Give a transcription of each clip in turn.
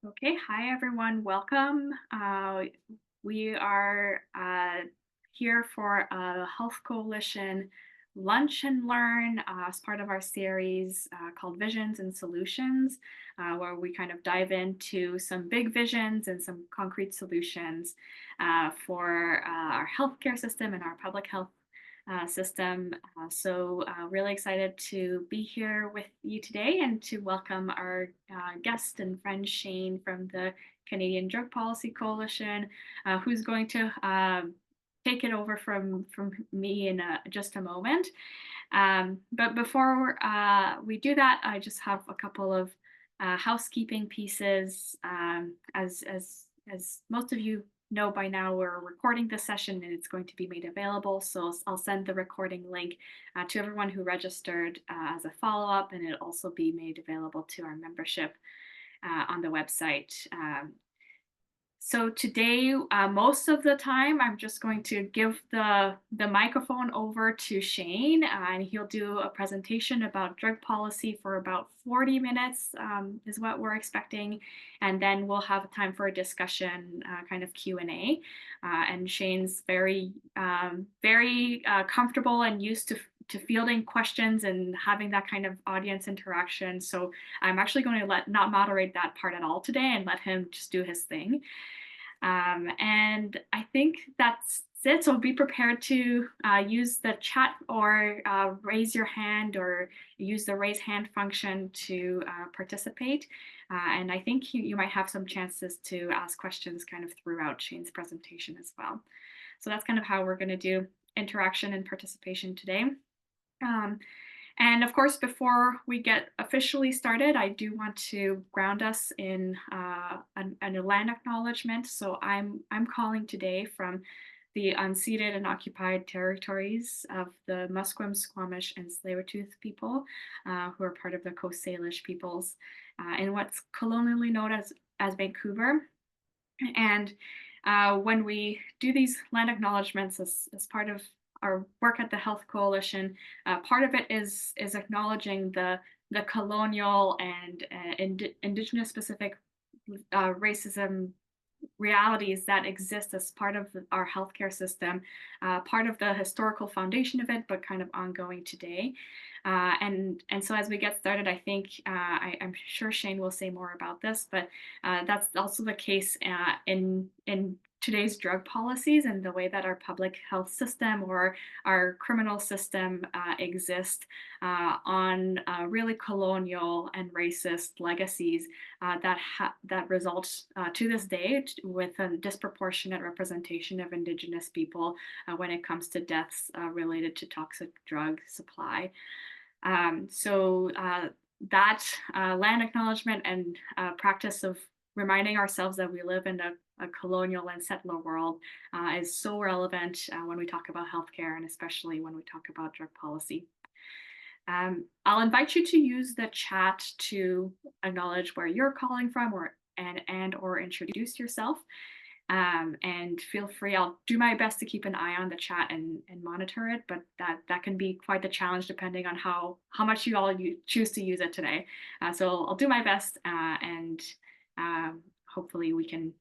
Okay, hi everyone, welcome. We are here for a Health Coalition Lunch and Learn as part of our series called Visions and Solutions, where we kind of dive into some big visions and some concrete solutions for our healthcare system and our public health system. Really excited to be here with you today and to welcome our guest and friend Shane from the Canadian Drug Policy Coalition, who's going to take it over from me in just a moment. But before we do that, I just have a couple of housekeeping pieces. As most of you know by now, we're recording this session and it's going to be made available. So I'll send the recording link to everyone who registered as a follow-up, and it'll also be made available to our membership on the website. So today, most of the time, I'm just going to give the microphone over to Shane, and he'll do a presentation about drug policy for about 40 minutes, is what we're expecting. And then we'll have time for a discussion, kind of Q&A. And Shane's very comfortable and used to fielding questions and having that kind of audience interaction. So I'm actually going to not moderate that part at all today and let him just do his thing. And I think that's it. So be prepared to use the chat or raise your hand or use the raise hand function to participate. And I think you might have some chances to ask questions kind of throughout Shane's presentation as well. So that's kind of how we're going to do interaction and participation today. And of course, before we get officially started, I do want to ground us in a land acknowledgement. So I'm calling today from the unceded and occupied territories of the Musqueam, Squamish, and Tsleil-Waututh people, who are part of the Coast Salish peoples, in what's colonially known as Vancouver. And when we do these land acknowledgements as part of our work at the Health Coalition, part of it is acknowledging the colonial and Indigenous specific racism realities that exist as part of our healthcare system, part of the historical foundation of it, but kind of ongoing today. And so as we get started, I think I'm sure Shane will say more about this, but that's also the case in today's drug policies and the way that our public health system or our criminal system exist on really colonial and racist legacies that result to this day with a disproportionate representation of Indigenous people when it comes to deaths related to toxic drug supply. That land acknowledgement and practice of reminding ourselves that we live in a colonial and settler world is so relevant when we talk about healthcare and especially when we talk about drug policy. I'll invite you to use the chat to acknowledge where you're calling from or introduce yourself. And feel free, I'll do my best to keep an eye on the chat and monitor it, but that can be quite the challenge depending on how much you all choose to use it today. So I'll do my best and hopefully we can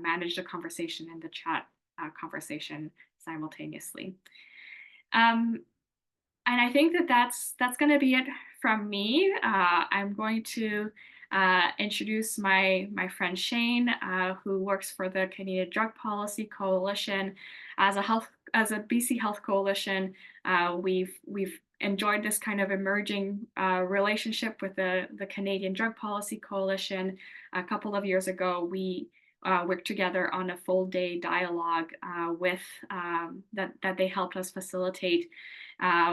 manage the conversation and the chat conversation simultaneously. And I think that's going to be it from me. I'm going to introduce my friend Shane, who works for the Canadian Drug Policy Coalition. As a BC Health Coalition, we've enjoyed this kind of emerging relationship with the Canadian Drug Policy Coalition. A couple of years ago, we worked together on a full day dialogue with that they helped us facilitate,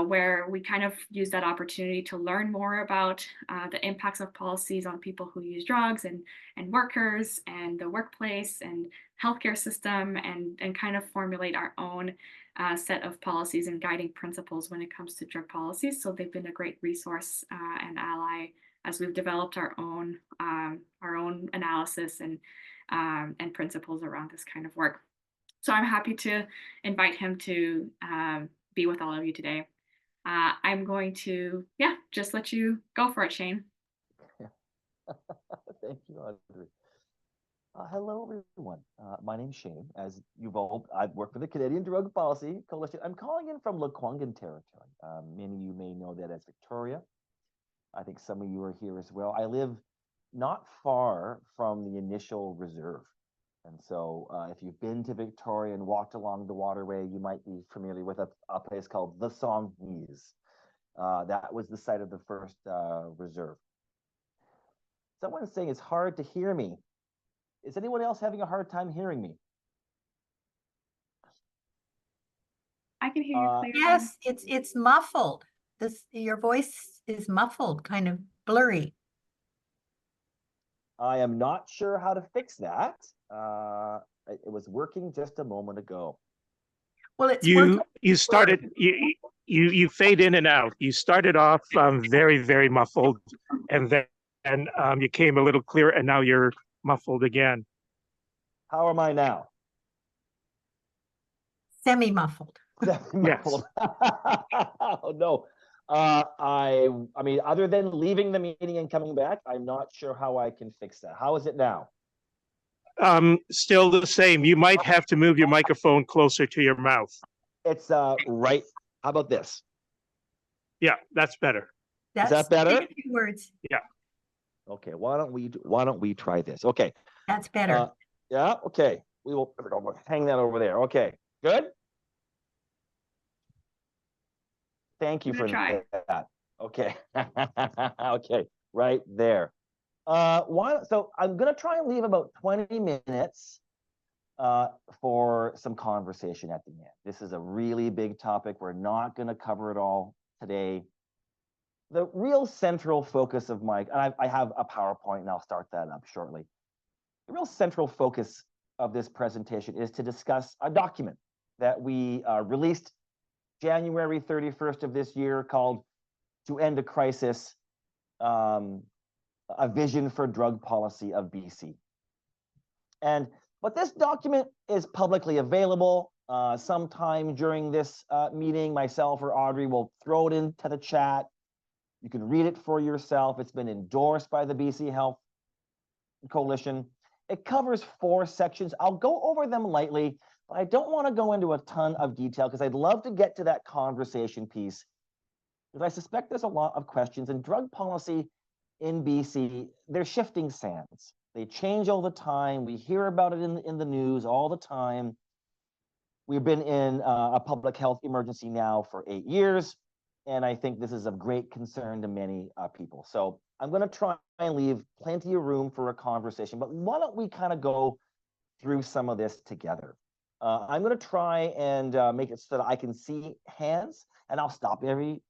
where we kind of used that opportunity to learn more about the impacts of policies on people who use drugs and workers and the workplace and healthcare system and kind of formulate our own set of policies and guiding principles when it comes to drug policies. So they've been a great resource and ally as we've developed our own analysis and principles around this kind of work. So I'm happy to invite him to be with all of you today. I'm going to, just let you go for it, Shane. Thank you, Audrey. Hello, everyone. My name's Shane. As you've all, I work for the Canadian Drug Policy Coalition. I'm calling in from Lekwungen territory. Many of you may know that as Victoria. I think some of you are here as well. I live not far from the initial reserve. And so if you've been to Victoria and walked along the waterway, you might be familiar with a place called the Songhees. That was the site of the first reserve. Someone's saying it's hard to hear me. Is anyone else having a hard time hearing me? I can hear you clearly. Yes, it's muffled. Your voice is muffled, kind of blurry. I am not sure how to fix that. It was working just a moment ago. Well, it's working. You started you fade in and out. You started off very, very muffled, and then you came a little clearer, and now you're muffled again. How am I now? Semi-muffled. Semi-muffled. Oh no. I mean, other than leaving the meeting and coming back, I'm not sure how I can fix that. How is it now? Still the same. You might have to move your microphone closer to your mouth. It's right. How about this? Yeah, that's better. Is that better? Words. Yeah. Okay. Why don't we try this? Okay. That's better. Yeah. Okay. We will hang that over there. Okay. Good. Thank you for that. Okay. Okay. Right there. So I'm gonna try and leave about 20 minutes for some conversation at the end. This is a really big topic. We're not gonna cover it all today. The real central focus of I have a PowerPoint and I'll start that up shortly. The real central focus of this presentation is to discuss a document that we released January 31st of this year called To End a Crisis, a Vision for Drug Policy of BC. But this document is publicly available. Sometime during this meeting, myself or Audrey will throw it into the chat. You can read it for yourself. It's been endorsed by the BC Health Coalition. It covers 4 sections. I'll go over them lightly, but I don't want to go into a ton of detail because I'd love to get to that conversation piece, because I suspect there's a lot of questions. And drug policy in BC, they're shifting sands. They change all the time. We hear about it in the news all the time. We've been in a public health emergency now for 8 years, and I think this is of great concern to many people. So I'm going to try and leave plenty of room for a conversation, but why don't we kind of go through some of this together? I'm going to try and make it so that I can see hands, and I'll stop every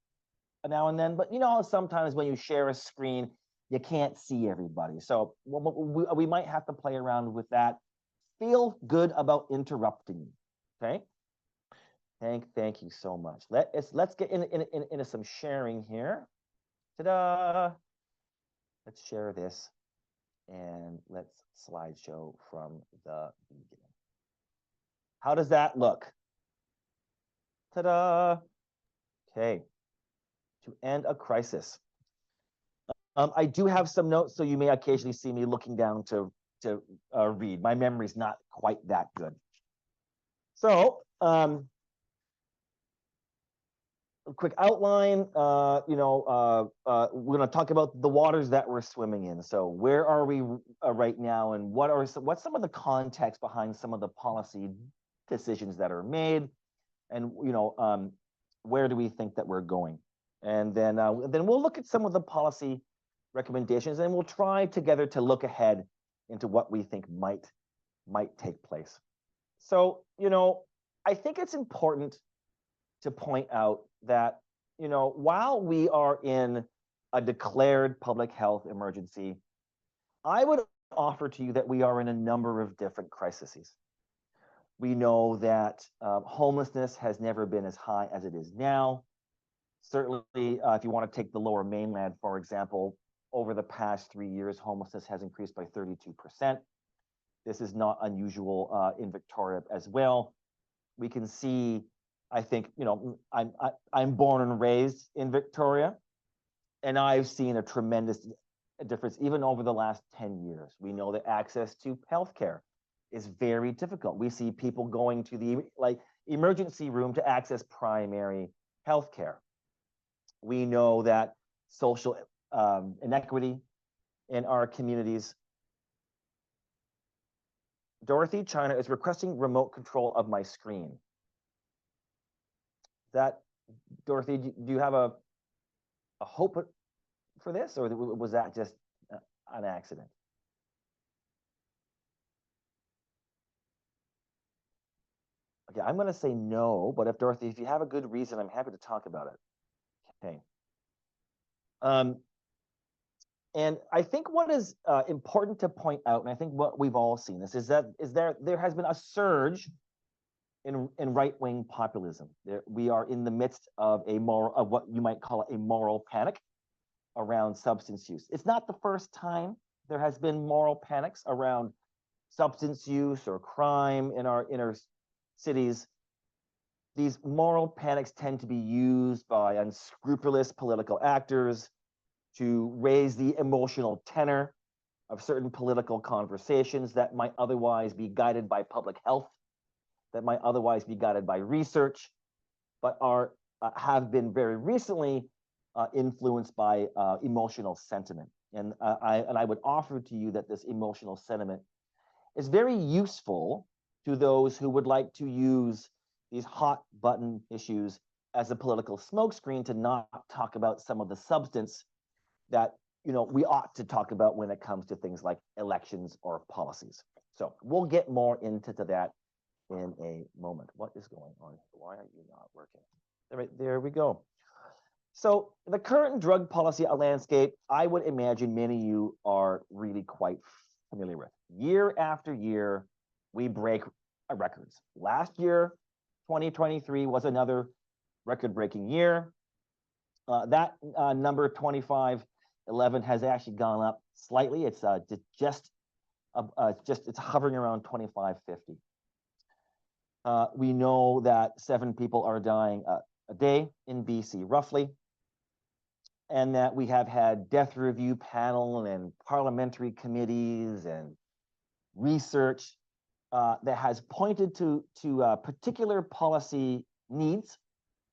now and then. But you know, sometimes when you share a screen, you can't see everybody. So we might have to play around with that. Feel good about interrupting me, okay? Thank you so much. Let's get into some sharing here. Ta-da! Let's share this, and let's slideshow from the beginning. How does that look? Ta-da! Okay. To end a crisis. I do have some notes, so you may occasionally see me looking down to read. My memory's not quite that good. So, a quick outline. We're going to talk about the waters that we're swimming in. So, where are we right now, and what's some of the context behind some of the policy decisions that are made, and where do we think that we're going? And then we'll look at some of the policy recommendations, and we'll try together to look ahead into what we think might take place. So, I think it's important to point out that, while we are in a declared public health emergency, I would offer to you that we are in a number of different crises. We know that homelessness has never been as high as it is now. Certainly, if you want to take the Lower Mainland, for example, over the past 3 years, homelessness has increased by 32%. This is not unusual in Victoria as well. We can see, I think, I'm born and raised in Victoria, and I've seen a tremendous a difference even over the last 10 years. We know that access to healthcare is very difficult. We see people going to the emergency room to access primary healthcare. We know that social inequity in our communities. Dorothy China is requesting remote control of my screen. Dorothy, do you have a hope for this, or was that just an accident? Okay, I'm going to say no, but Dorothy, if you have a good reason, I'm happy to talk about it. Okay. And I think what is important to point out, and I think what we've all seen this, is that there has been a surge in right-wing populism. We are in the midst of what you might call a moral panic around substance use. It's not the first time there has been moral panics around substance use or crime in our inner cities. These moral panics tend to be used by unscrupulous political actors to raise the emotional tenor of certain political conversations that might otherwise be guided by public health, that might otherwise be guided by research, but have been very recently influenced by emotional sentiment. And I would offer to you that this emotional sentiment is very useful to those who would like to use these hot button issues as a political smokescreen to not talk about some of the substance that we ought to talk about when it comes to things like elections or policies. So we'll get more into that in a moment. What is going on? Why are you not working? There we go. So the current drug policy landscape, I would imagine many of you are really quite familiar with. Year after year, we break records. Last year, 2023 was another record-breaking year. That number 2511 has actually gone up slightly. It's it's hovering around 2550. We know that 7 people are dying a day in BC, roughly, and that we have had death review panel and parliamentary committees and research that has pointed to particular policy needs,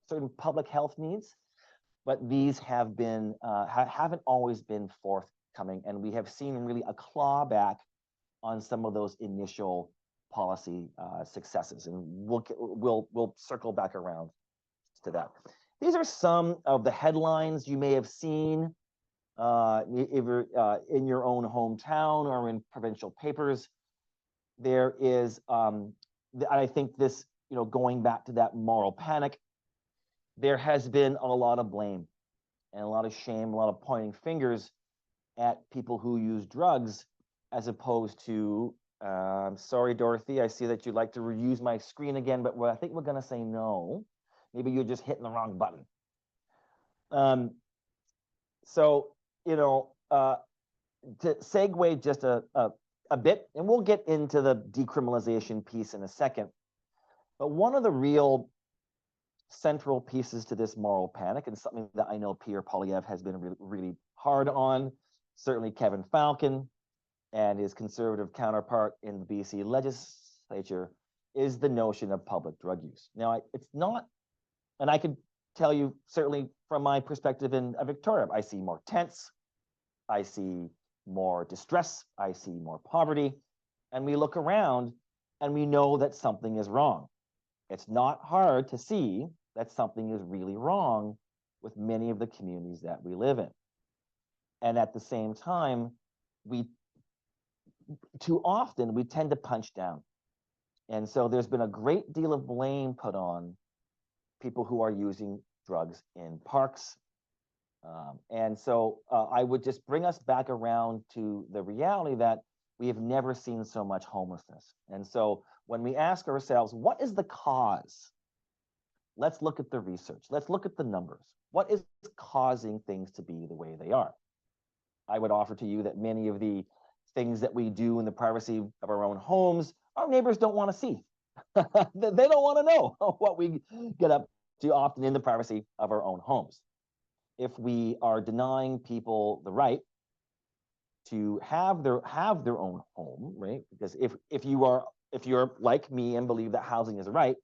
certain public health needs, but these have been haven't always been forthcoming, and we have seen really a clawback on some of those initial policy successes, and we'll circle back around to that. These are some of the headlines you may have seen either in your own hometown or in provincial papers. There is, I think this, going back to that moral panic, there has been a lot of blame and a lot of shame, a lot of pointing fingers at people who use drugs, as opposed to, sorry, Dorothy, I see that you'd like to reuse my screen again, but I think we're going to say no. Maybe you're just hitting the wrong button. So, to segue just a bit, and we'll get into the decriminalization piece in a second, but one of the real central pieces to this moral panic, and something that I know Pierre Poilievre has been really hard on, certainly Kevin Falcon and his conservative counterpart in the BC legislature, is the notion of public drug use. Now, it's not, and I could tell you, certainly from my perspective in Victoria, I see more tents, I see more distress, I see more poverty, and we look around and we know that something is wrong. It's not hard to see that something is really wrong with many of the communities that we live in. And at the same time, too often we tend to punch down. And so there's been a great deal of blame put on people who are using drugs in parks. And so I would just bring us back around to the reality that we have never seen so much homelessness. And so when we ask ourselves, what is the cause? Let's look at the research. Let's look at the numbers. What is causing things to be the way they are? I would offer to you that many of the things that we do in the privacy of our own homes, our neighbors don't want to see. They don't want to know what we get up to often in the privacy of our own homes. If we are denying people the right to have their own home, right? Because if you're like me and believe that housing is a right,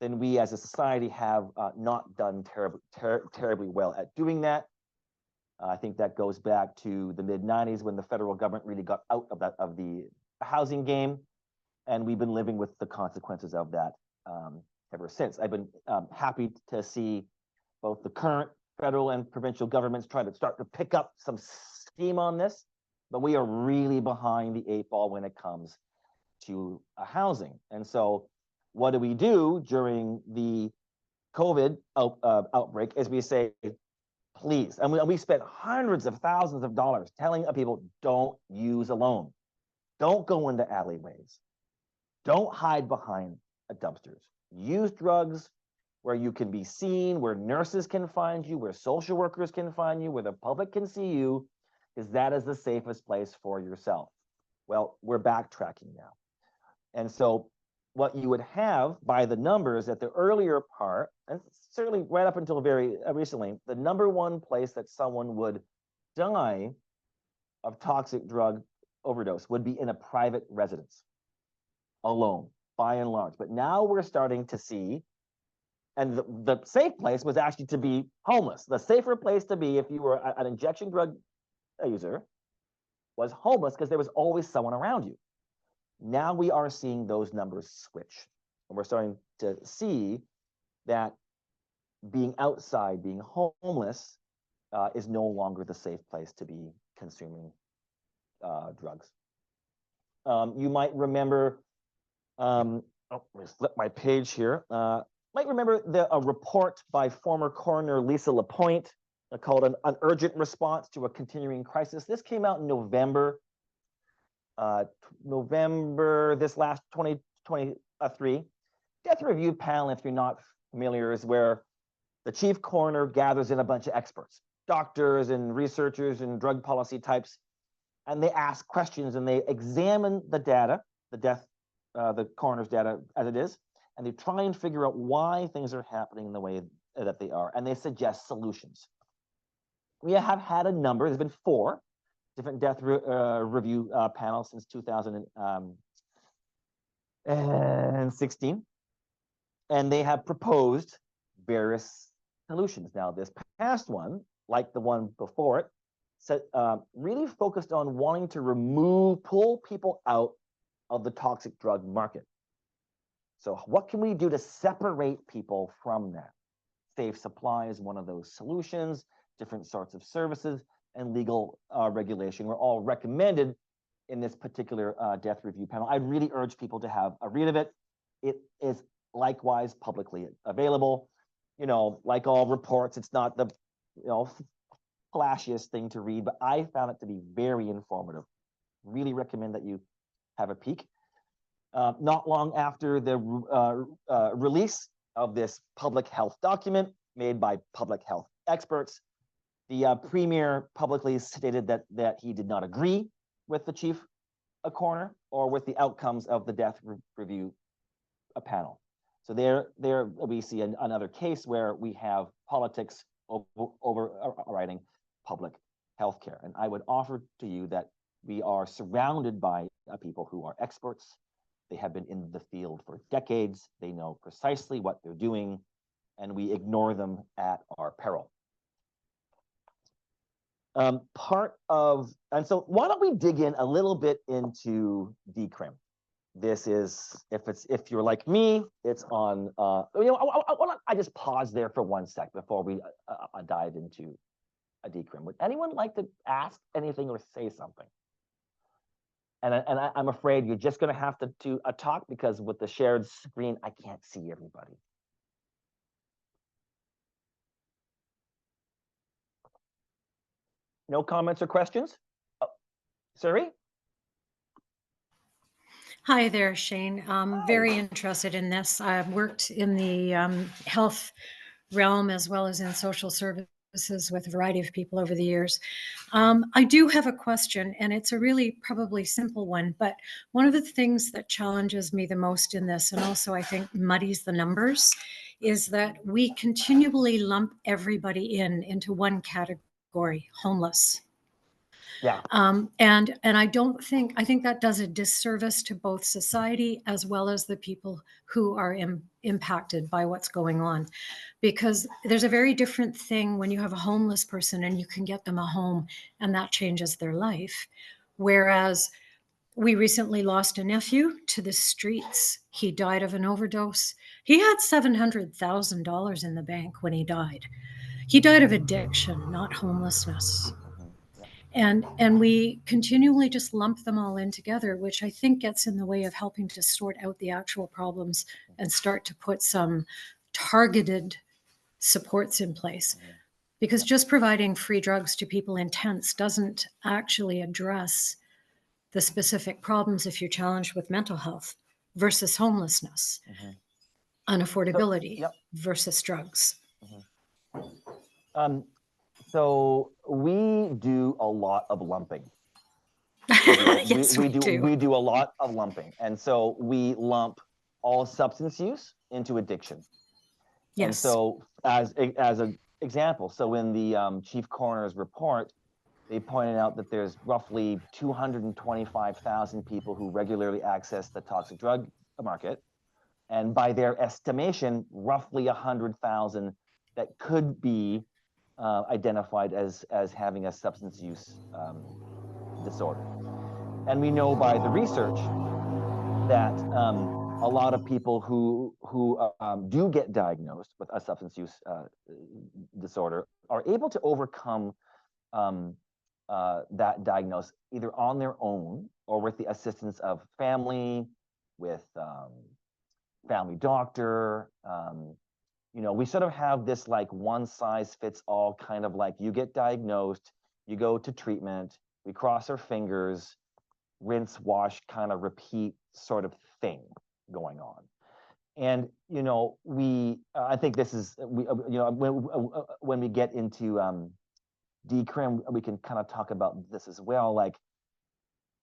then we as a society have not done terribly well at doing that. I think that goes back to the mid-90s when the federal government really got out of the housing game, and we've been living with the consequences of that ever since. I've been happy to see both the current federal and provincial governments try to start to pick up some steam on this, but we are really behind the 8 ball when it comes to housing. And so what do we do during the COVID outbreak is we say, please, and we spent hundreds of thousands of dollars telling people, don't use a loan, don't go into alleyways, don't hide behind dumpsters, use drugs where you can be seen, where nurses can find you, where social workers can find you, where the public can see you, because that is the safest place for yourself. Well, we're backtracking now. And so what you would have by the numbers at the earlier part, and certainly right up until very recently, the number one place that someone would die of toxic drug overdose would be in a private residence, alone, by and large. But now we're starting to see, and the safe place was actually to be homeless. The safer place to be if you were an injection drug user was homeless, because there was always someone around you. Now we are seeing those numbers switch, and we're starting to see that being outside, being homeless, is no longer the safe place to be consuming drugs. You might remember, let me flip my page here. Might remember a report by former coroner Lisa Lapointe called an urgent response to a continuing crisis. This came out in November this last 2023. Death review panel, if you're not familiar, is where the chief coroner gathers in a bunch of experts, doctors and researchers and drug policy types, and they ask questions and they examine the data, the coroner's data as it is, and they try and figure out why things are happening in the way that they are, and they suggest solutions. We have had a number, there's been 4 different death review panels since 2016, and they have proposed various solutions. Now, this past one, like the one before it, really focused on wanting to pull people out of the toxic drug market. So what can we do to separate people from that? Safe supply is one of those solutions, different sorts of services, and legal regulation were all recommended in this particular death review panel. I really urge people to have a read of it. It is likewise publicly available. You know, like all reports, it's not the flashiest thing to read, but I found it to be very informative. Really recommend that you have a peek. Not long after the release of this public health document made by public health experts, the premier publicly stated that he did not agree with the chief coroner or with the outcomes of the death review panel. So there we see another case where we have politics overriding public health care. And I would offer to you that we are surrounded by people who are experts. They have been in the field for decades. They know precisely what they're doing, and we ignore them at our peril. And so why don't we dig in a little bit into decrim? This is, if you're like me, it's on, I just pause there for 1 sec before we dive into a decrim. Would anyone like to ask anything or say something? And I'm afraid you're just going to have to talk, because with the shared screen, I can't see everybody. No comments or questions? Oh, Suri? Hi there, Shane. I'm very interested in this. I've worked in the health realm as well as in social services with a variety of people over the years. I do have a question, and it's a really probably simple one, but one of the things that challenges me the most in this, and also I think muddies the numbers, is that we continually lump everybody into one category, homeless. Yeah. And I think that does a disservice to both society as well as the people who are impacted by what's going on. Because there's a very different thing when you have a homeless person and you can get them a home and that changes their life. Whereas we recently lost a nephew to the streets. He died of an overdose. He had $700,000 in the bank when he died. He died of addiction, not homelessness. And we continually just lump them all in together, which I think gets in the way of helping to sort out the actual problems and start to put some targeted supports in place. Because just providing free drugs to people in tents doesn't actually address the specific problems if you're challenged with mental health versus homelessness, unaffordability versus drugs. So we do a lot of lumping. Yes, we do. We do a lot of lumping, and so we lump all substance use into addiction. Yes. And so, as an example, so in the chief coroner's report, they pointed out that there's roughly 225,000 people who regularly access the toxic drug market, and by their estimation, roughly 100,000 that could be identified as having a substance use disorder. And we know by the research that a lot of people who do get diagnosed with a substance use disorder are able to overcome that diagnosis either on their own or with the assistance of family, with family doctor. You know, we sort of have this like one size fits all kind of like, you get diagnosed, you go to treatment, we cross our fingers, rinse, wash, kind of repeat sort of thing going on. And, you know, I think this is, you know, when we get into decrim, we can kind of talk about this as well. Like,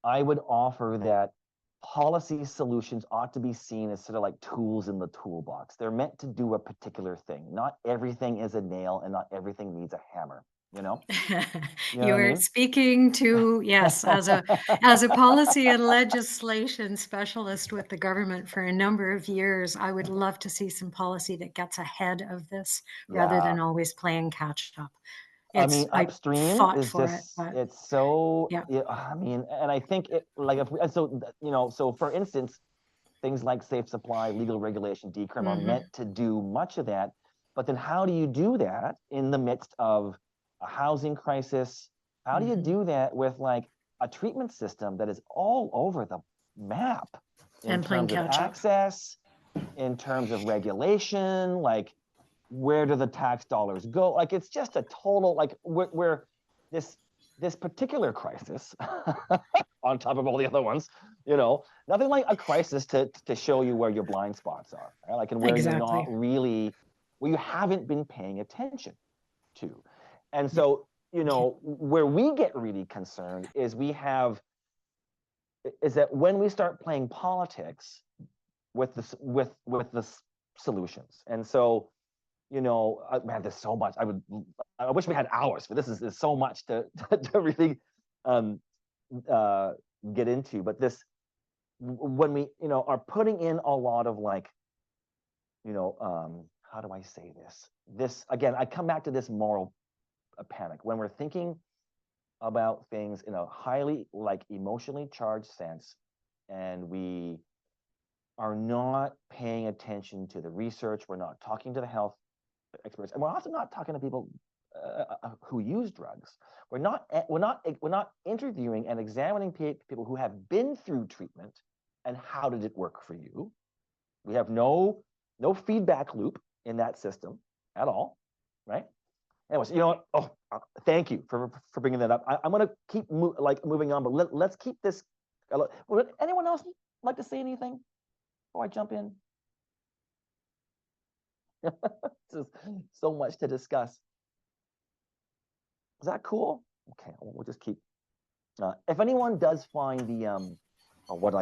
I would offer that policy solutions ought to be seen as sort of like tools in the toolbox. They're meant to do a particular thing. Not everything is a nail and not everything needs a hammer, you know? You are speaking to, yes, as a policy and legislation specialist with the government for a number of years, I would love to see some policy that gets ahead of this rather than always playing catch up. I mean, upstream is just, it's so, I mean, and I think it, like, if we, so, you know, so for instance, things like safe supply, legal regulation, decrim are meant to do much of that. But then how do you do that in the midst of a housing crisis? How do you do that with like a treatment system that is all over the map in terms of access, in terms of regulation, like, where do the tax dollars go? Like, it's just a total, like, where this particular crisis on top of all the other ones, you know, nothing like a crisis to show you where your blind spots are, right? Like, and where you're not really, where you haven't been paying attention to. And so, you know, where we get really concerned is that when we start playing politics with the solutions. And so, you know, man, there's so much. I wish we had hours, but there's so much to really get into. But this, when we, you know, are putting in a lot of like, you know, how do I say this? This, again, I come back to this moral panic. When we're thinking about things in a highly like emotionally charged sense, and we are not paying attention to the research, we're not talking to the health experts, and we're also not talking to people who use drugs. We're not interviewing and examining people who have been through treatment and how did it work for you. We have no feedback loop in that system at all, right? Anyways, you know what? Oh, thank you for bringing that up. I'm going to keep moving on, but let's keep this. Would anyone else like to say anything before I jump in? Just so much to discuss. Is that cool? Okay, we'll just keep. If anyone does find the what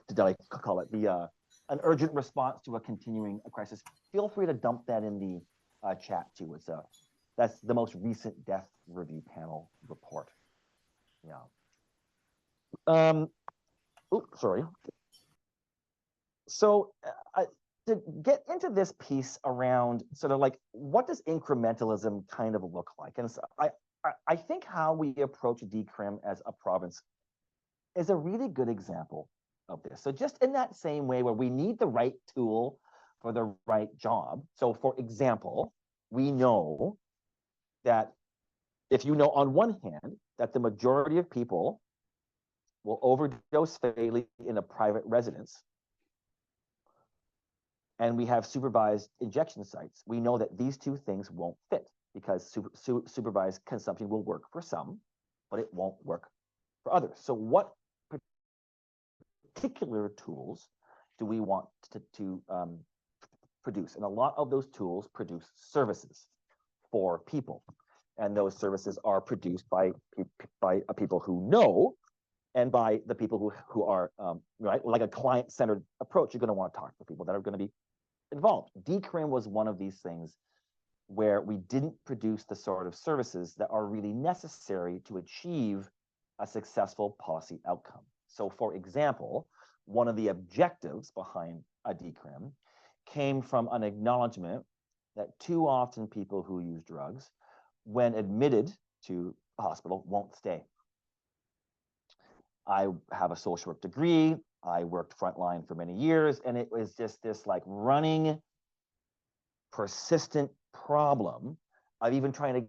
did I call it? The an urgent response to a continuing crisis, feel free to dump that in the chat too. That's the most recent death review panel report. Yeah. Oops, sorry. So to get into this piece around sort of like, what does incrementalism kind of look like? And so I think how we approach decrim as a province is a really good example of this. So just in that same way where we need the right tool for the right job. So for example, we know that if you know on one hand that the majority of people will overdose fatally in a private residence, and we have supervised injection sites, we know that these two things won't fit because supervised consumption will work for some, but it won't work for others. So what particular tools do we want to produce? And a lot of those tools produce services for people. And those services are produced by people who know, and by the people who are, right, like a client-centered approach. You're going to want to talk to people that are going to be involved. Decrim was one of these things where we didn't produce the sort of services that are really necessary to achieve a successful policy outcome. So for example, one of the objectives behind a decrim came from an acknowledgement that too often people who use drugs, when admitted to a hospital, won't stay. I have a social work degree. I worked frontline for many years, and it was just this like running, persistent problem of even trying to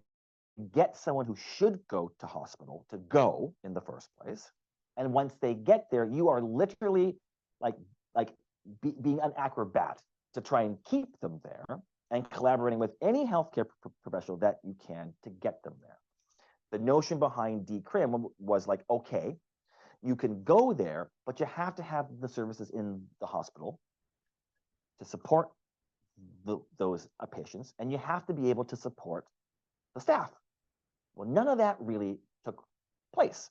get someone who should go to hospital to go in the first place. And once they get there, you are literally being an acrobat to try and keep them there and collaborating with any healthcare professional that you can to get them there. The notion behind decrim was like, okay, you can go there, but you have to have the services in the hospital to support those patients, and you have to be able to support the staff. Well, none of that really took place.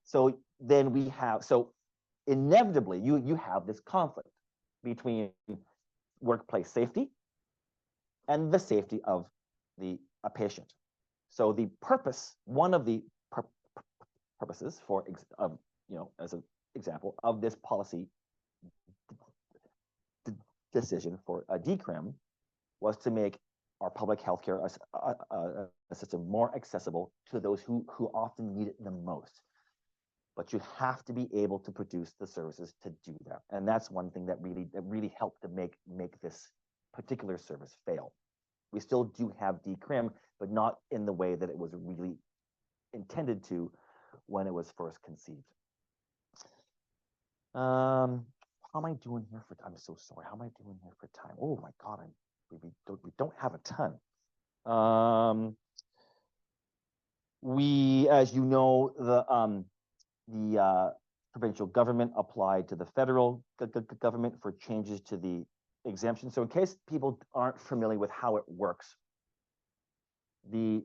So then we have, so inevitably you have this conflict between workplace safety and the safety of a patient. So the purpose, one of the purposes for, as an example of this policy decision for a decrim was to make our public healthcare a system more accessible to those who often need it the most. But you have to be able to produce the services to do that, and that's one thing that really helped to make this particular service fail. We still do have decrim, but not in the way that it was really intended to when it was first conceived. How am I doing here for time? I'm so sorry. How am I doing here for time? Oh my God, we don't have a ton. We, as you know, the provincial government applied to the federal government for changes to the exemption. So in case people aren't familiar with how it works, the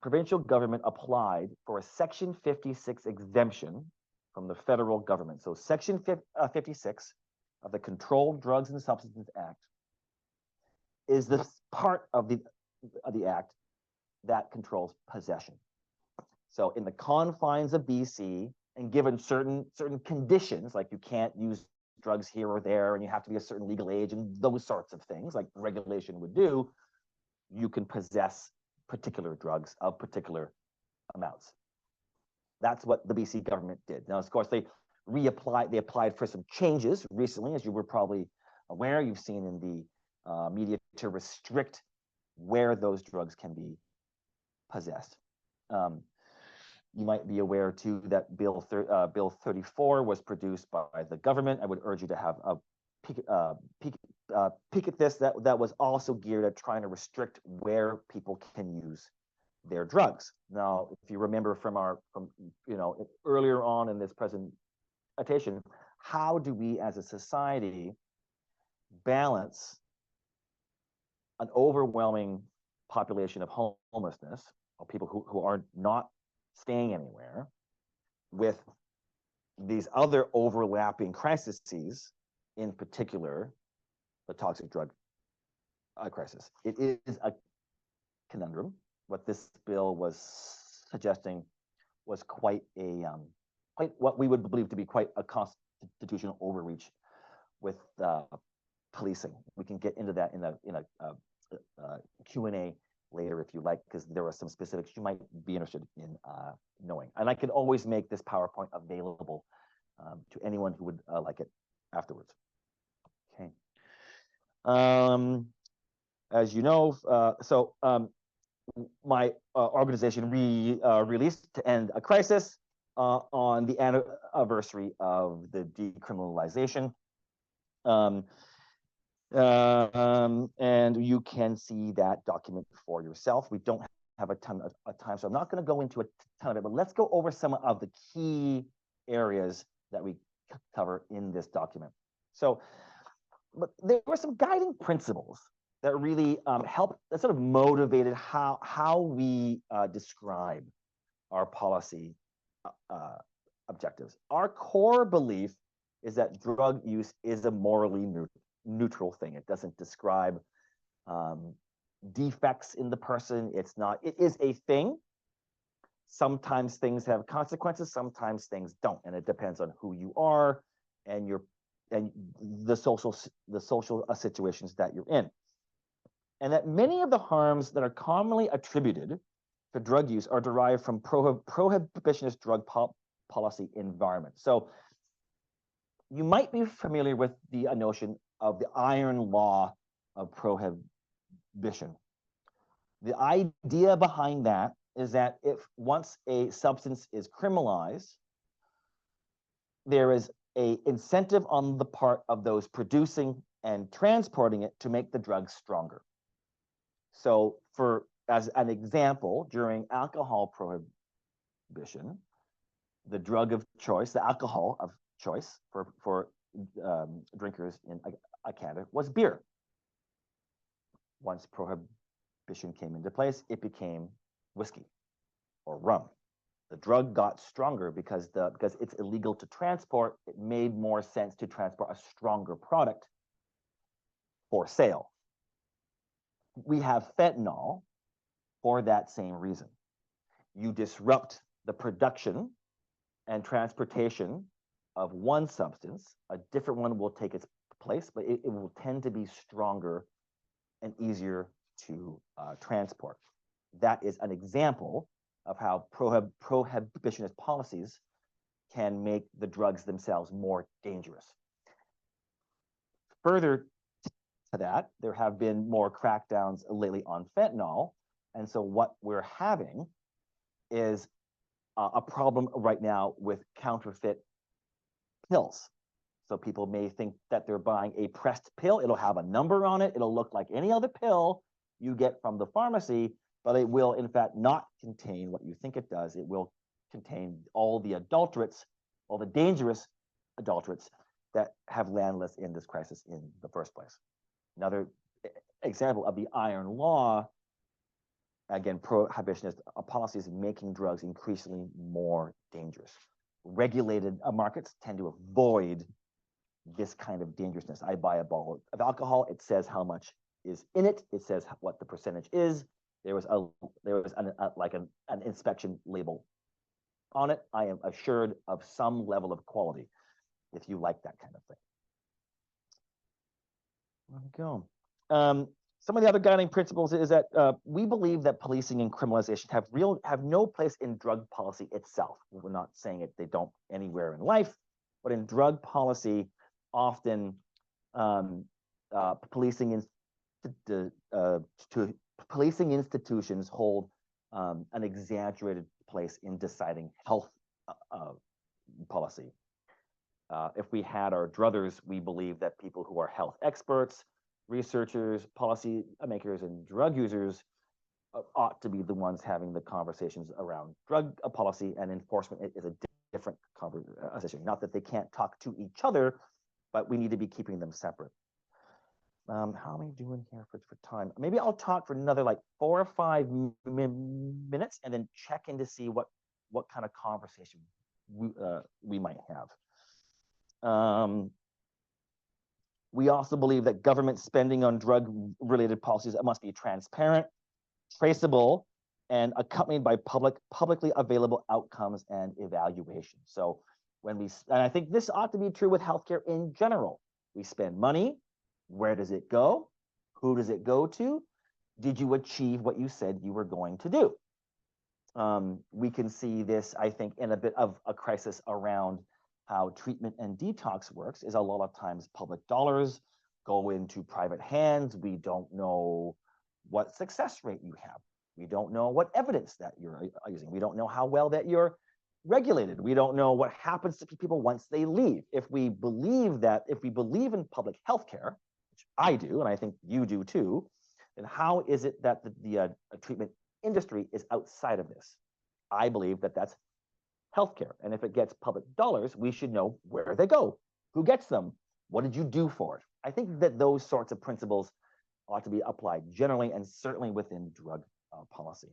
provincial government applied for a Section 56 exemption from the federal government. So Section 56 of the Controlled Drugs and Substances Act is the part of the act that controls possession. So in the confines of BC, and given certain conditions, like you can't use drugs here or there, and you have to be a certain legal age, and those sorts of things, like regulation would do, you can possess particular drugs of particular amounts. That's what the BC government did. Now, of course, they applied for some changes recently, as you were probably aware. You've seen in the media, to restrict where those drugs can be possessed. You might be aware too that Bill 34 was produced by the government. I would urge you to have a peek at this. That was also geared at trying to restrict where people can use their drugs. Now, if you remember from earlier on in this presentation, how do we as a society balance an overwhelming population of homelessness, of people who are not staying anywhere, with these other overlapping crises, in particular, the toxic drug crisis? It is a conundrum. What this bill was suggesting was quite what we would believe to be quite a constitutional overreach with policing. We can get into that in a Q&A later if you like, because there are some specifics you might be interested in knowing. And I could always make this PowerPoint available to anyone who would like it afterwards. Okay. As you know, my organization released To End a Crisis on the anniversary of the decriminalization. And you can see that document for yourself. We don't have a ton of time, so I'm not going to go into a ton of it, but let's go over some of the key areas that we cover in this document. So, but there were some guiding principles that really helped, that sort of motivated how we describe our policy objectives. Our core belief is that drug use is a morally neutral thing. It doesn't describe defects in the person. It is a thing. Sometimes things have consequences, sometimes things don't, and it depends on who you are and the social situations that you're in. And that many of the harms that are commonly attributed to drug use are derived from prohibitionist drug policy environment. So you might be familiar with the notion of the iron law of prohibition. The idea behind that is that if once a substance is criminalized, there is an incentive on the part of those producing and transporting it to make the drug stronger. So as an example, during alcohol prohibition, the drug of choice, the alcohol of choice for drinkers in Canada was beer. Once prohibition came into place, it became whiskey or rum. The drug got stronger because it's illegal to transport. It made more sense to transport a stronger product for sale. We have fentanyl for that same reason. You disrupt the production and transportation of one substance, a different one will take its place, but it will tend to be stronger and easier to transport. That is an example of how prohibitionist policies can make the drugs themselves more dangerous. Further to that, there have been more crackdowns lately on fentanyl, and so what we're having is a problem right now with counterfeit pills. So people may think that they're buying a pressed pill. It'll have a number on it. It'll look like any other pill you get from the pharmacy, but it will in fact not contain what you think it does. It will contain all the adulterates, all the dangerous adulterates that have landed us in this crisis in the first place. Another example of the iron law, again, prohibitionist policies making drugs increasingly more dangerous. Regulated markets tend to avoid this kind of dangerousness. I buy a bottle of alcohol. It says how much is in it. It says what the percentage is. There was an inspection label on it. I am assured of some level of quality if you like that kind of thing. There we go. Some of the other guiding principles is that we believe that policing and criminalization have no place in drug policy itself. We're not saying they don't anywhere in life, but in drug policy, often policing institutions hold an exaggerated place in deciding health policy. If we had our druthers, we believe that people who are health experts, researchers, policy makers, and drug users ought to be the ones having the conversations around drug policy, and enforcement is a different conversation. Not that they can't talk to each other, but we need to be keeping them separate. How am I doing here for time? Maybe I'll talk for another like 4 or 5 minutes and then check in to see what kind of conversation we might have. We also believe that government spending on drug-related policies must be transparent, traceable, and accompanied by publicly available outcomes and evaluation. So and I think this ought to be true with healthcare in general. We spend money. Where does it go? Who does it go to? Did you achieve what you said you were going to do? We can see this, I think, in a bit of a crisis around how treatment and detox works. Is a lot of times public dollars go into private hands. We don't know what success rate you have. We don't know what evidence that you're using. We don't know how well that you're regulated. We don't know what happens to people once they leave. If we believe in public health care, which I do, and I think you do too, then how is it that the treatment industry is outside of this? I believe that that's healthcare. And if it gets public dollars, we should know where they go, who gets them, what did you do for it? I think that those sorts of principles ought to be applied generally and certainly within drug policy.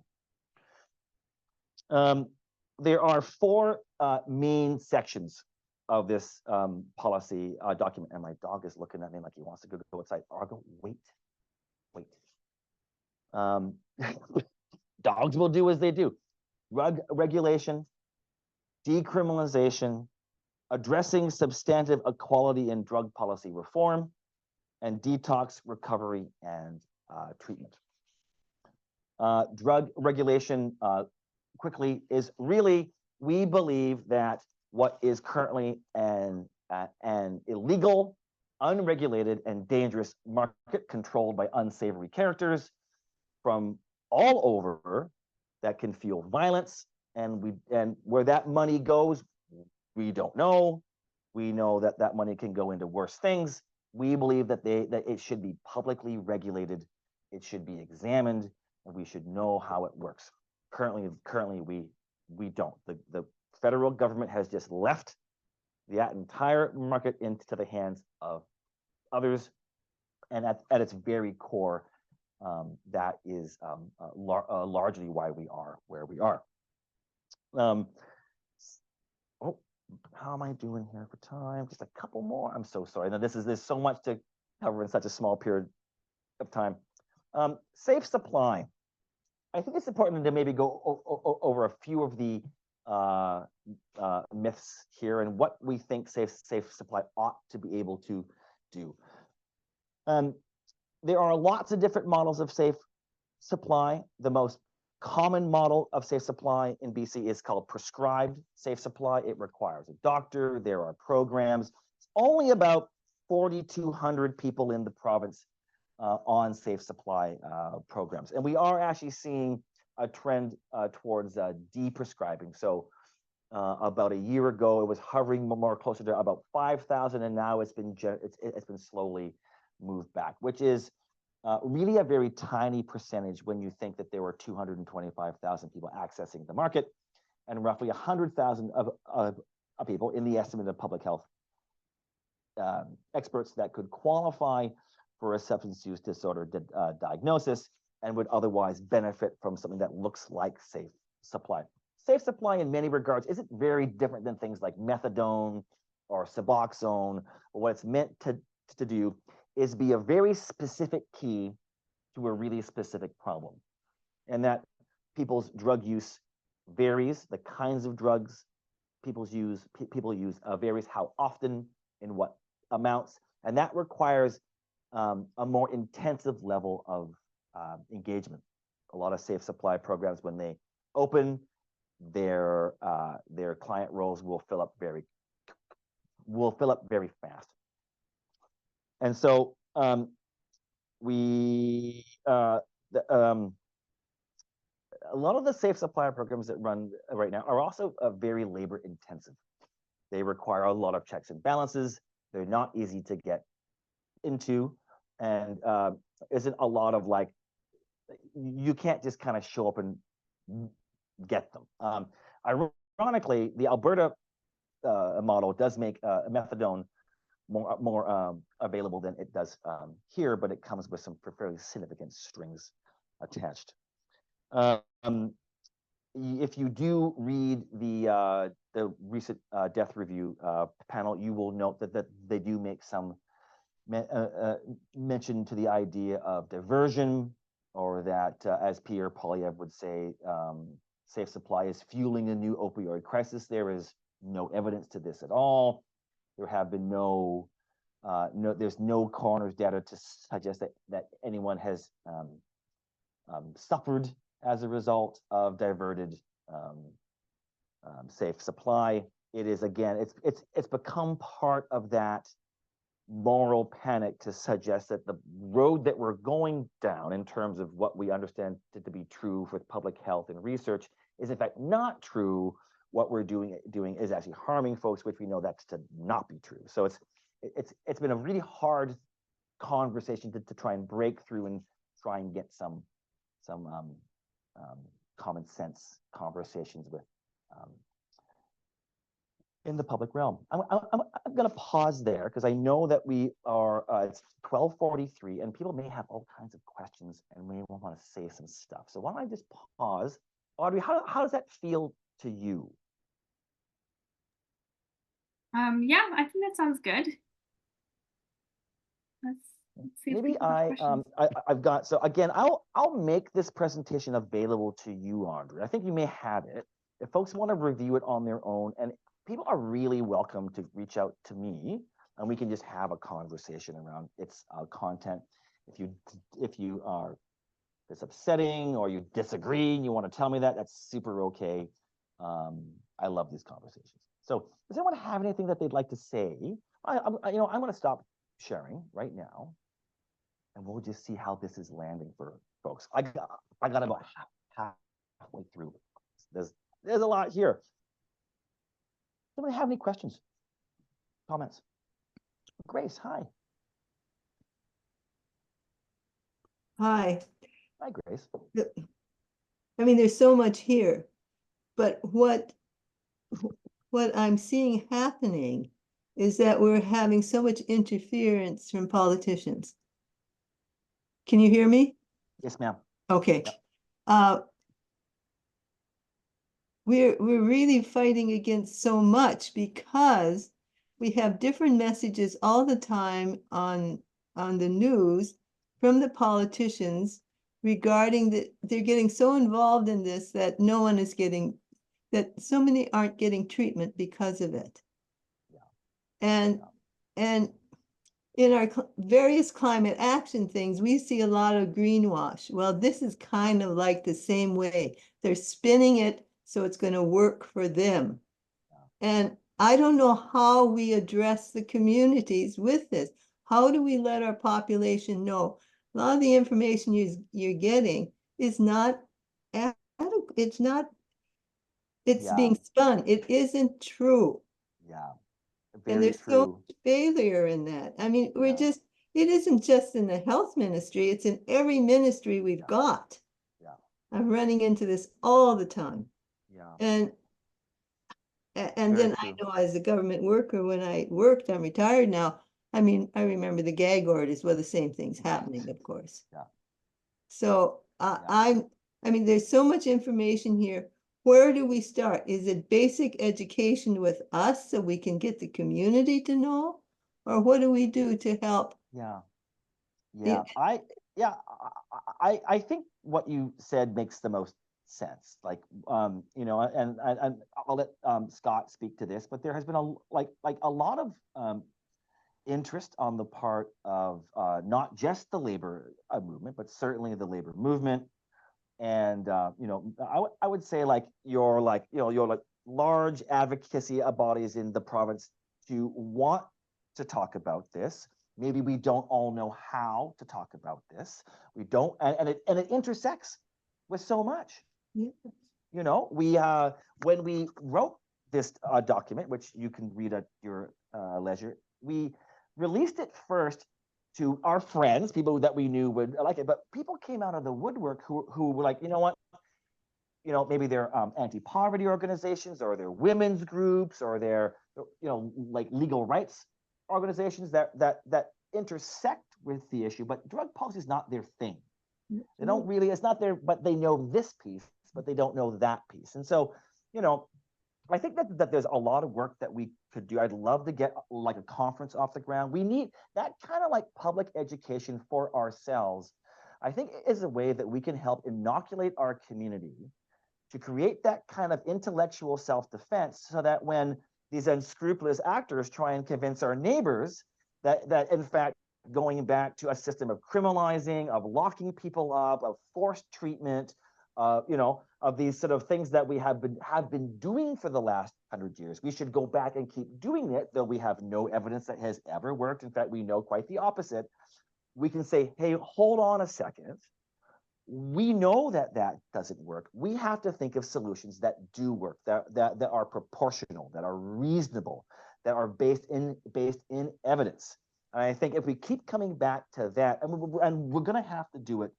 There are four main sections of this policy document, and my dog is looking at me like he wants to go outside. Argo, wait. Dogs will do as they do. Drug regulation, decriminalization, addressing substantive equality in drug policy reform, and detox, recovery, and treatment. Drug regulation, quickly, is really, we believe that what is currently an illegal, unregulated, and dangerous market controlled by unsavory characters from all over that can fuel violence, and where that money goes, we don't know. We know that that money can go into worse things. We believe that it should be publicly regulated, it should be examined, and we should know how it works. Currently we don't. The federal government has just left that entire market into the hands of others, and at its very core, that is largely why we are where we are. Oh, how am I doing here for time? Just a couple more. I'm so sorry. Now there's so much to cover in such a small period of time. Safe supply. I think it's important to maybe go over a few of the myths here and what we think safe supply ought to be able to do. There are lots of different models of safe supply. The most common model of safe supply in BC is called prescribed safe supply. It requires a doctor. There are programs. It's only about 4,200 people in the province on safe supply programs. And we are actually seeing a trend towards de-prescribing. So about a year ago, it was hovering more closer to about 5,000, and now it's been slowly moved back, which is really a very tiny percentage when you think that there were 225,000 people accessing the market and roughly 100,000 of people in the estimate of public health experts that could qualify for a substance use disorder diagnosis and would otherwise benefit from something that looks like safe supply. Safe supply in many regards isn't very different than things like methadone or Suboxone. What it's meant to do is be a very specific key to a really specific problem, and that people's drug use varies. The kinds of drugs people use varies, how often, in what amounts, and that requires a more intensive level of engagement. A lot of safe supply programs, when they open, their client roles will fill up very fast. And so a lot of the safe supply programs that run right now are also very labor intensive. They require a lot of checks and balances. They're not easy to get into, and isn't a lot of like, you can't just kind of show up and get them. Ironically, the Alberta model does make methadone more available than it does here, but it comes with some fairly significant strings attached. If you do read the recent death review panel, you will note that they do make some mention to the idea of diversion, or that, as Pierre Polyev would say, safe supply is fueling a new opioid crisis. There is no evidence to this at all. There have been there's no coroner's data to suggest that anyone has suffered as a result of diverted safe supply. It is, again, it's become part of that moral panic to suggest that the road that we're going down in terms of what we understand to be true for public health and research is in fact not true. What we're doing is actually harming folks, which we know that's to not be true. So it's been a really hard conversation to try and break through and try and get some common sense conversations with in the public realm. I'm going to pause there because I know that we are, it's 12:43 and people may have all kinds of questions and may want to say some stuff. So why don't I just pause? Audrey, how does that feel to you? Yeah, I think that sounds good. Let's see if Maybe people have questions. I've got, so again, I'll make this presentation available to you, Audrey. I think you may have it. If folks want to review it on their own, and people are really welcome to reach out to me and we can just have a conversation around its content. If you are, it's upsetting or you disagree and you want to tell me that, that's super okay. I love these conversations. So does anyone have anything that they'd like to say? I'm going to stop sharing right now and we'll just see how this is landing for folks. I got about halfway through. There's a lot here. Anybody have any questions, comments? Grace, hi. Hi. Hi, Grace. I mean, there's so much here, but what I'm seeing happening is that we're having so much interference from politicians. Can you hear me? Yes, ma'am. Okay. Yep. We're really fighting against so much because we have different messages all the time on the news from the politicians regarding that they're getting so involved in this that no one is getting, that so many aren't getting treatment because of it. Yeah. And in our various climate action things, we see a lot of greenwash. Well, this is kind of like the same way. They're spinning it so it's going to work for them. Yeah. And I don't know how we address the communities with this. How do we let our population know? A lot of the information you're getting is not adequate. It's being spun. It isn't true. Yeah. Very and there's true. So much failure in that. I mean, it isn't just in the health ministry, it's in every ministry we've got. Yeah. I'm running into this all the time. Yeah. And then true. I know as a government worker, when I worked, I'm retired now. I mean, I remember the gag orders, well, the same thing's happening, of course. Yeah. So I mean, there's so much information here. Where do we start? Is it basic education with us so we can get the community to know? Or what do we do to help? Yeah. Yeah. I think what you said makes the most sense. Like, and I'll let Scott speak to this, but there has been a lot of interest on the part of not just the labor movement, but certainly the labor movement. And I would say your large advocacy bodies in the province to want to talk about this. Maybe we don't all know how to talk about this. We don't, and it intersects with so much. Yeah. We when we wrote this document, which you can read at your leisure, we released it first to our friends, people that we knew would like it, but people came out of the woodwork who were like, you know what, maybe they're anti-poverty organizations or they're women's groups or they're, like legal rights organizations that intersect with the issue, but drug policy is not their thing. They don't really, it's not their, but they know this piece, but they don't know that piece. And so, I think that there's a lot of work that we could do. I'd love to get like a conference off the ground. We need that kind of like public education for ourselves I think it is a way that we can help inoculate our community to create that kind of intellectual self-defense, so that when these unscrupulous actors try and convince our neighbors that in fact going back to a system of criminalizing, of locking people up, of forced treatment, of these sort of things that we have been doing for the last 100 years, we should go back and keep doing it, though we have no evidence that has ever worked. In fact, we know quite the opposite. We can say, hey, hold on a second. We know that doesn't work. We have to think of solutions that do work, that are proportional, that are reasonable, that are based in evidence. And I think if we keep coming back to that, and we're going to have to do it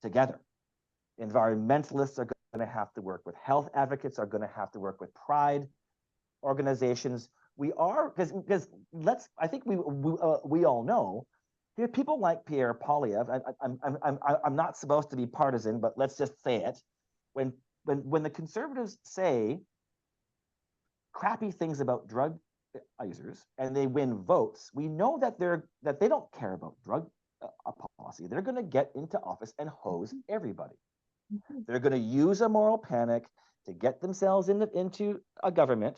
together. Environmentalists are going to have to work with health advocates, are going to have to work with pride organizations. We are, because I think we all know. There are people like Pierre Poilievre. I'm not supposed to be partisan, but let's just say it. When the conservatives say crappy things about drug users and they win votes, we know that they don't care about drug policy. They're going to get into office and hose everybody. They're going to use a moral panic to get themselves into a government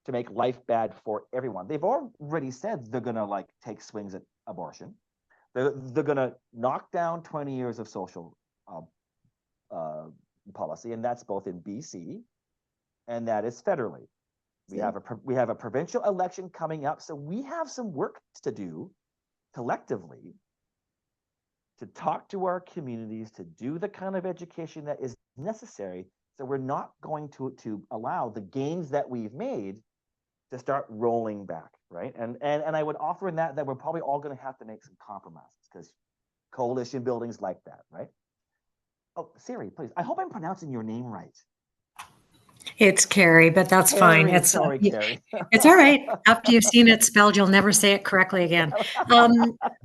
to make life bad for everyone. They've already said they're going to take swings at abortion. They're going to knock down 20 years of social policy, and that's both in BC and that is federally. We have a provincial election coming up, so we have some work to do collectively to talk to our communities, to do the kind of education that is necessary, so we're not going to allow the gains that we've made to start rolling back, right? And I would offer in that we're probably all going to have to make some compromises, because coalition building's like that, right? Oh, Siri, please. I hope I'm pronouncing your name right. It's Carrie, but that's fine. Carrie, sorry, Carrie. It's all right. After you've seen it spelled, you'll never say it correctly again.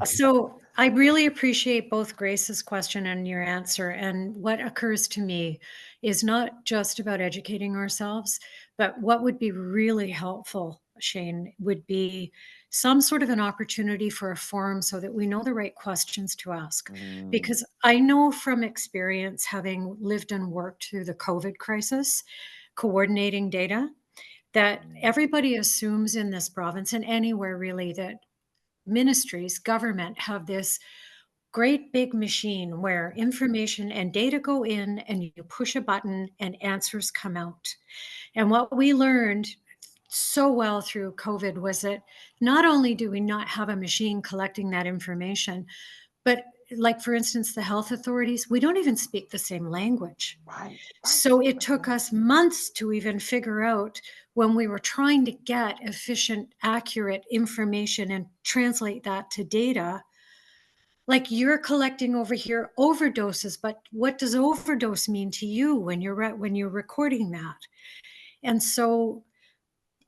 So I really appreciate both Grace's question and your answer. And what occurs to me is not just about educating ourselves, but what would be really helpful, Shane, would be some sort of an opportunity for a forum so that we know the right questions to ask. Because I know from experience, having lived and worked through the COVID crisis, coordinating data, that everybody assumes in this province and anywhere really that ministries, government have this great big machine where information and data go in and you push a button and answers come out. And what we learned so well through COVID was that not only do we not have a machine collecting that information, but like, for instance, the health authorities, we don't even speak the same language. Right. So it took us months to even figure out, when we were trying to get efficient, accurate information and translate that to data, like you're collecting over here overdoses, but what does overdose mean to you when you're recording that? And so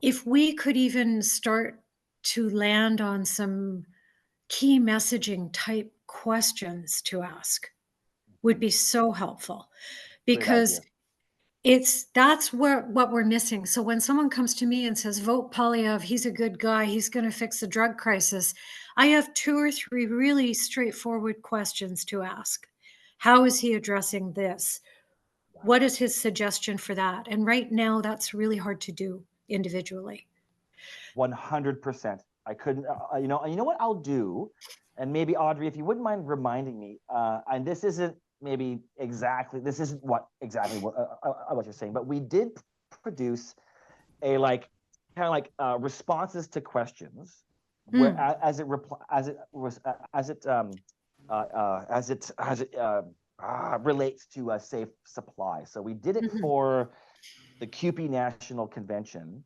if we could even start to land on some key messaging type questions to ask, would be so helpful, because that's what we're missing. So when someone comes to me and says, vote Poilievre, he's a good guy, he's going to fix the drug crisis, I have 2 or 3 really straightforward questions to ask. How is he addressing this? What is his suggestion for that? And right now, that's really hard to do individually. 100%. I couldn't, you know what I'll do, and maybe Audrey, if you wouldn't mind reminding me, and this isn't what you're saying, but we did produce a responses to questions, where as it relates to a safe supply. So we did it for the CUPE National Convention,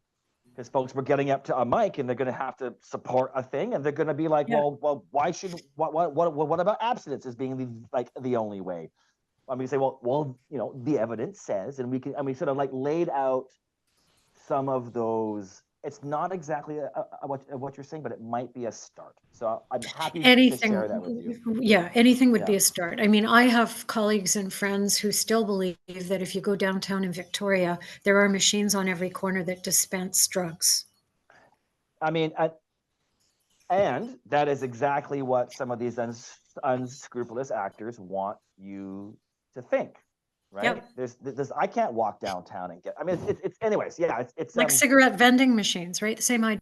because folks were getting up to a mic and they're going to have to support a thing, and they're going to be like, well, why should what about abstinence as being the only way? And we say, well, the evidence says, and we sort of laid out some of those. It's not exactly what you're saying, but it might be a start. So I'm happy to share that with you. Yeah, anything would be a start. I mean, I have colleagues and friends who still believe that if you go downtown in Victoria, there are machines on every corner that dispense drugs. I mean, And that is exactly what some of these unscrupulous actors want you to think, right? Yep. There's I can't walk downtown and get. I mean, it's anyways. Yeah, it's Like cigarette vending machines, right? The same idea.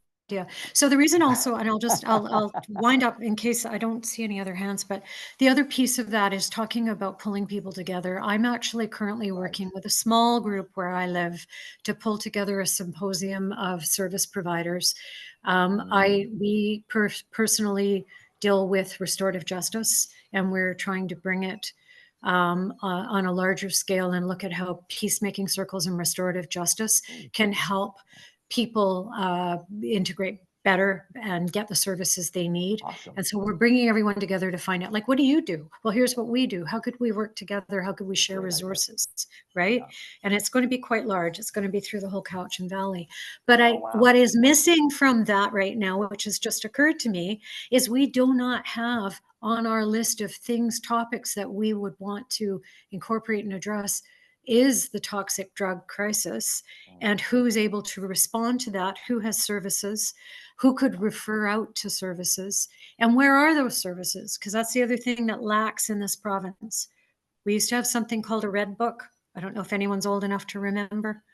So the reason also, and I'll wind up in case I don't see any other hands, but the other piece of that is talking about pulling people together. I'm actually currently working with a small group where I live to pull together a symposium of service providers. We personally deal with restorative justice, and we're trying to bring it on a larger scale and look at how peacemaking circles and restorative justice can help people integrate better and get the services they need. Awesome. And so we're bringing everyone together to find out, like, what do you do? Well, here's what we do. How could we work together? How could we share resources, right? Yeah. And it's going to be quite large. It's going to be through the whole Cowichan Valley. But wow. what is missing from that right now, which has just occurred to me, is we do not have on our list of things, topics that we would want to incorporate and address is the toxic drug crisis, and who's able to respond to that, who has services, who could refer out to services, and where are those services? Because that's the other thing that lacks in this province. We used to have something called a red book. I don't know if anyone's old enough to remember,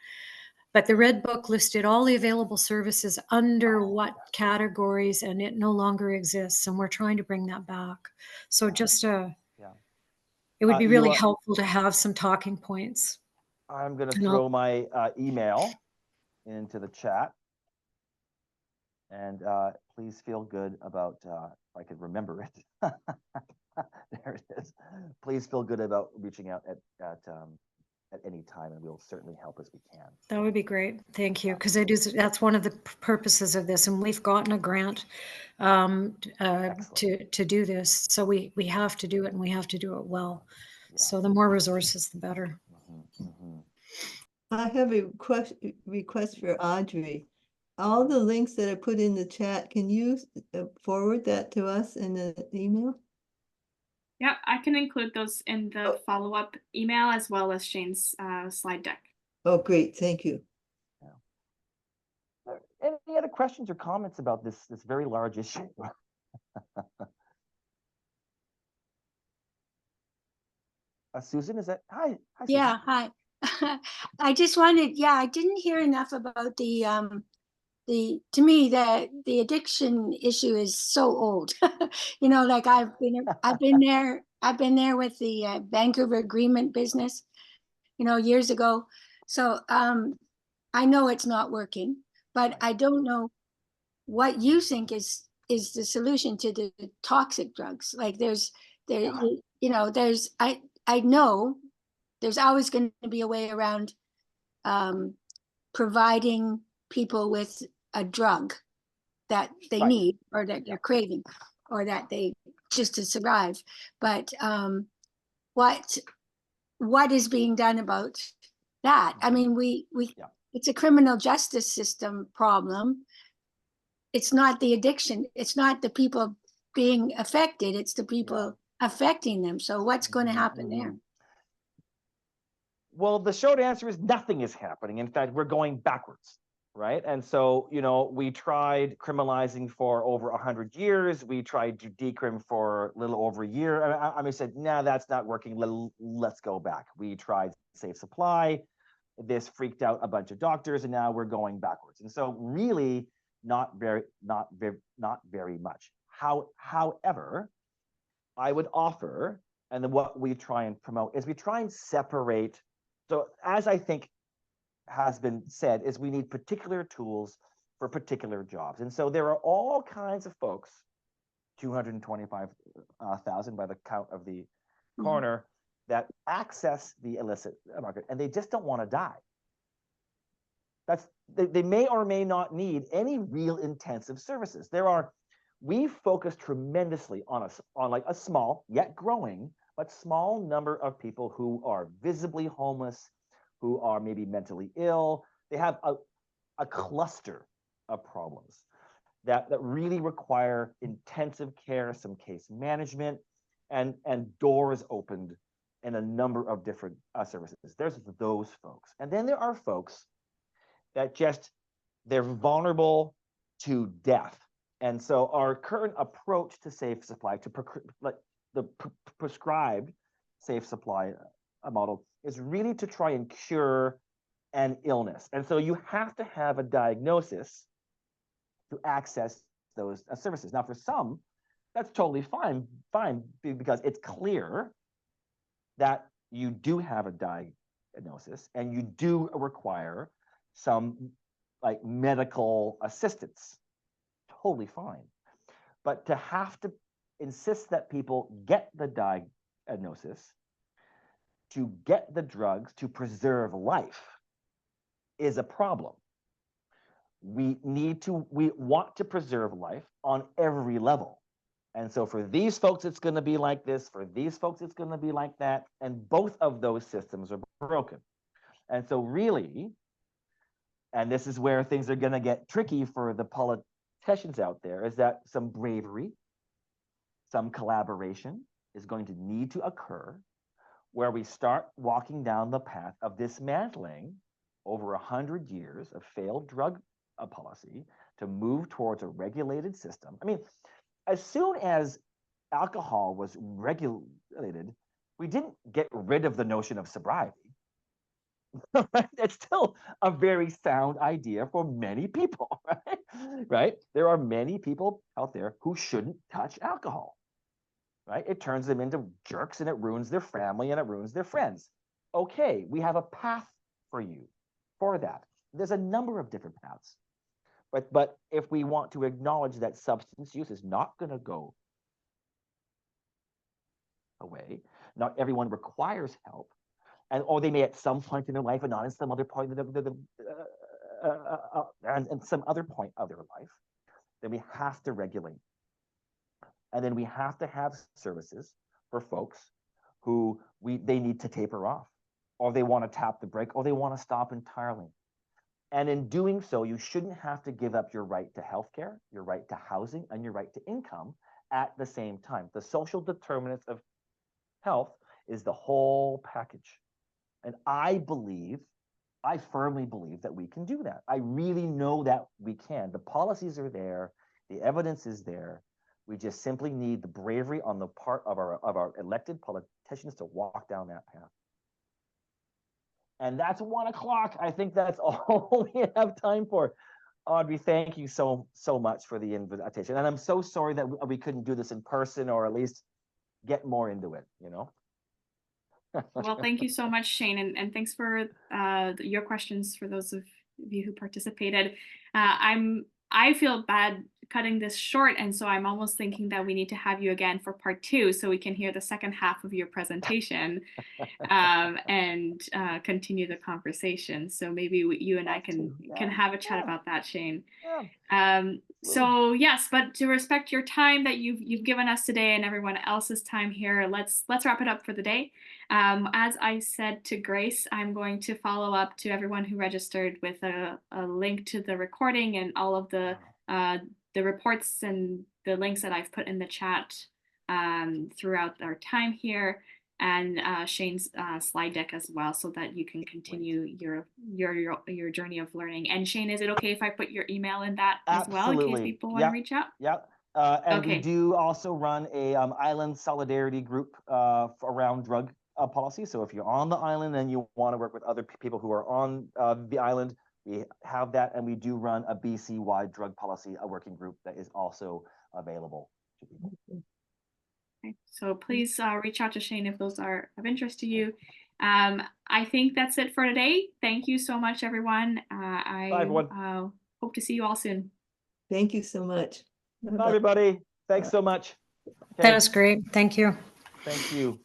but the red book listed all the available services under what categories, and it no longer exists, and we're trying to bring that back. So just it would be really helpful to have some talking points. I'm going to throw my email into the chat, and please feel good about, if I could remember it. There it is. Please feel good about reaching out at any time, and we'll certainly help as we can. That would be great. Thank you. Because that's one of the purposes of this, and we've gotten a grant to do this. So we have to do it, and we have to do it well. Yeah. So the more resources, the better. I have a request for Audrey. All the links that I put in the chat, can you forward that to us in an email? Yeah, I can include those in the follow-up email as well as Shane's slide deck. Oh, great. Thank you. Any other questions or comments about this very large issue? Susan, is that hi Susan. Yeah, hi. I just wanted, I didn't hear enough about to me the addiction issue is so old. You know, like I've been there with the Vancouver agreement business, you know, years ago. So I know it's not working, but I don't know what you think is the solution to the toxic drugs. Like you know, I know there's always going to be a way around providing people with a drug that they need or that they're craving or that they just to survive. But what is being done about that? I mean, it's a criminal justice system problem. It's not the addiction. It's not the people being affected. It's the people affecting them. So what's going to happen there? Well, the short answer is nothing is happening. In fact, we're going backwards, right? And so, you know, we tried criminalizing for over 100 years. We tried to decrim for a little over a year. I mean, said, nah, that's not working. Let's go back. We tried safe supply. This freaked out a bunch of doctors, and now we're going backwards. And so, really, not very much. However, I would offer, and then what we try and promote is we try and separate. So as I think has been said, is we need particular tools for particular jobs. And so there are all kinds of folks, 225,000 by the count of the coroner, that access the illicit market, and they just don't want to die. They may or may not need any real intensive services. We focus tremendously on like a small, yet growing, but small number of people who are visibly homeless, who are maybe mentally ill. They have a cluster of problems that really require intensive care, some case management, and doors opened in a number of different services. There's those folks. And then there are folks that they're vulnerable to death And so our current approach to safe supply, to the prescribed safe supply model, is really to try and cure an illness. And so you have to have a diagnosis to access those services. Now, for some, that's totally fine, because it's clear that you do have a diagnosis and you do require some like medical assistance. Totally fine. But to have to insist that people get the diagnosis, to get the drugs to preserve life, is a problem. We want to preserve life on every level. And so for these folks, it's going to be like this. For these folks, it's going to be like that. And both of those systems are broken. And so really, and this is where things are going to get tricky for the politicians out there, is that some bravery, some collaboration is going to need to occur, where we start walking down the path of dismantling over 100 years of failed drug policy to move towards a regulated system. I mean, as soon as alcohol was regulated, we didn't get rid of the notion of sobriety. It's still a very sound idea for many people, right? Right? There are many people out there who shouldn't touch alcohol, right? It turns them into jerks and it ruins their family and it ruins their friends. Okay, we have a path for you for that. There's a number of different paths. But if we want to acknowledge that substance use is not going to go away, not everyone requires help, or they may at some point in their life and not in some other point and some other point of their life, then we have to regulate. And then we have to have services for folks who they need to taper off, or they want to tap the brake, or they want to stop entirely. And in doing so, you shouldn't have to give up your right to healthcare, your right to housing, and your right to income at the same time. The social determinants of health is the whole package. And I firmly believe that we can do that. I really know that we can. The policies are there, the evidence is there. We just simply need the bravery on the part of our elected politicians to walk down that path. And that's 1 o'clock. I think that's all we have time for. Audrey, thank you so much for the invitation. And I'm so sorry that we couldn't do this in person, or at least get more into it, you know? Well, thank you so much, Shane. And thanks for your questions for those of you who participated. I feel bad cutting this short, and so I'm almost thinking that we need to have you again for part 2 so we can hear the second half of your presentation and continue the conversation. So maybe you and I can have a chat about that, Shane. So yes, but to respect your time that you've given us today and everyone else's time here, let's wrap it up for the day. As I said to Grace, I'm going to follow up to everyone who registered with a link to the recording and all of the reports and the links that I've put in the chat throughout our time here, and Shane's slide deck as well, so that you can continue your journey of learning. And Shane, is it okay if I put your email in that as well, in case people want to reach out? Yeah. And we do also run a island solidarity group around drug policy. So if you're on the island and you want to work with other people who are on the island, we have that, and we do run a BC-wide drug policy, a working group that is also available to people. Okay. So please reach out to Shane if those are of interest to you. I think that's it for today. Thank you so much, everyone. Bye, everyone. Hope to see you all soon. Thank you so much. Bye, everybody. Thanks so much. That was great. Thank you. Thank you.